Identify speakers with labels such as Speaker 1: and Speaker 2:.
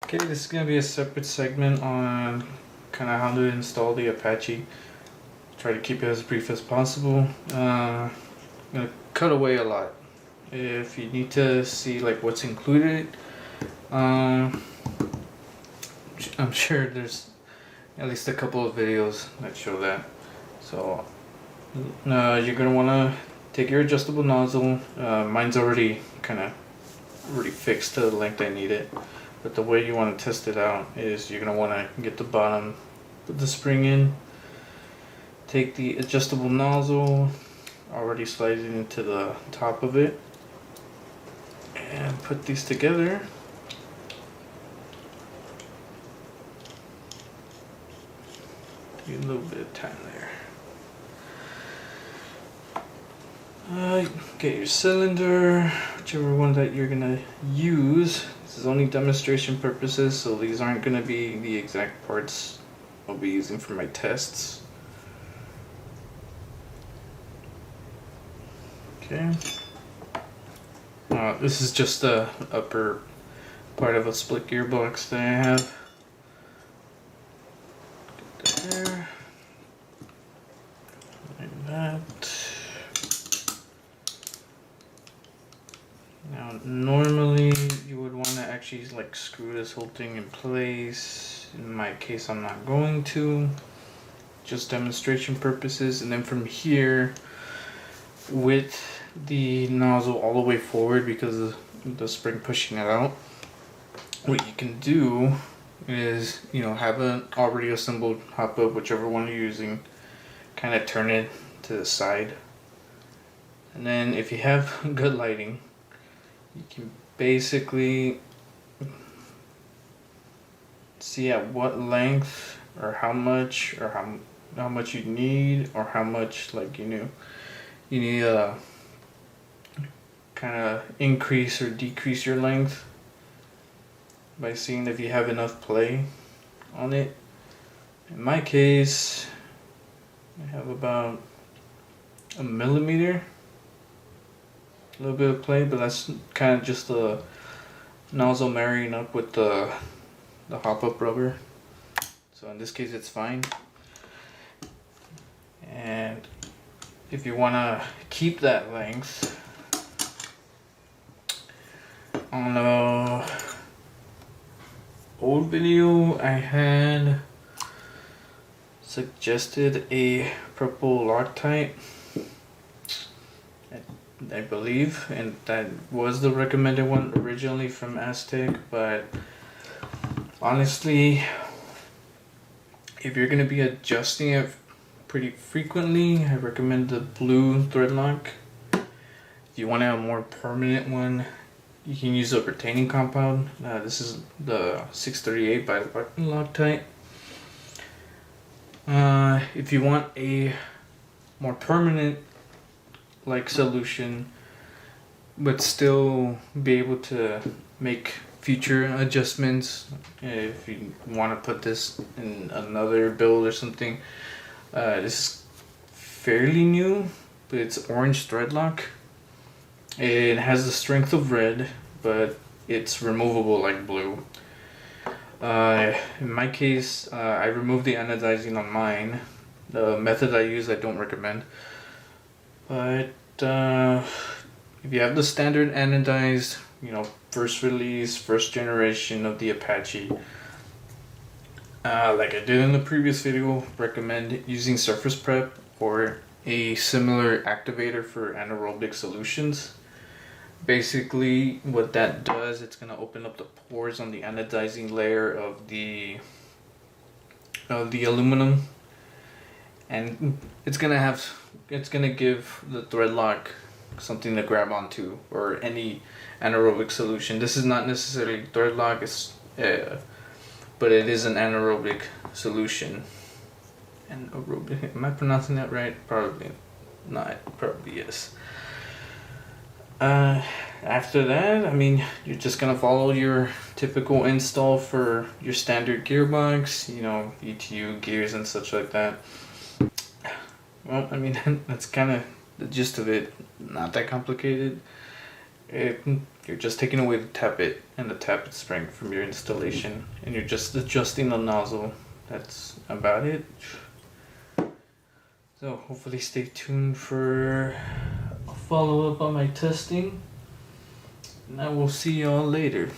Speaker 1: Okay, this is going to be a separate segment on kind of how to install the Apache. Try to keep it as brief as possible. I'm going to cut away a lot. If you need to see like what's included, I'm sure there's at least a couple of videos that show that. So you're going to want to take your adjustable nozzle. Mine's already fixed to the length I need it. But the way you want to test it out is you're going to want to get the bottom, put the spring in, take the adjustable nozzle, already slide it into the top of it, and put these together. Give a little bit of time there. Get your cylinder, whichever one that you're going to use. This is only demonstration purposes, so these aren't going to be the exact parts I'll be using for my tests. Okay. This is just the upper part of a split gearbox that I have. Get that there. Like that. Now, normally you would want to actually like screw this whole thing in place. In my case, I'm not going to. Just demonstration purposes. And then from here, with the nozzle all the way forward because of the spring pushing it out, what you can do is, have an already assembled hop up, whichever one you're using, kind of turn it to the side. And then if you have good lighting, you can basically see at what length or how much you need, or how much you need to kind of increase or decrease your length by seeing if you have enough play on it. In my case, I have about a millimeter. A little bit of play, but that's kind of just the nozzle marrying up with the hop-up rubber. So in this case it's fine. And if you want to keep that length, on the old video I had suggested a purple Loctite, I believe, and that was the recommended one originally from Aztech. But honestly, if you're going to be adjusting it pretty frequently, I recommend the blue thread lock. If you want to have a more permanent one, you can use a retaining compound. This is the 638 by the Loctite. If you want a more permanent solution, but still be able to make future adjustments, if you want to put this in another build or something, this is fairly new, but it's orange thread lock. It has the strength of red, but it's removable like blue. In my case, I removed the anodizing on mine. The method I use I don't recommend. But if you have the standard anodized, first release, first generation of the Apache, like I did in the previous video, recommend using Surface Prep or a similar activator for anaerobic solutions. Basically, what that does, it's going to open up the pores on the anodizing layer of the aluminum, and it's gonna give the thread lock something to grab onto, or any anaerobic solution. This is not necessarily thread lock, but it is an anaerobic solution. Anaerobic, am I pronouncing that right? Probably not. Probably yes. After that, you're just gonna follow your typical install for your standard gearbox, ETU gears and such like that. Well, that's kind of the gist of it. Not that complicated. You're You're just taking away the tappet and the tappet spring from your installation, and you're just adjusting the nozzle. That's about it. So hopefully stay tuned for a follow-up on my testing, and I will see y'all later.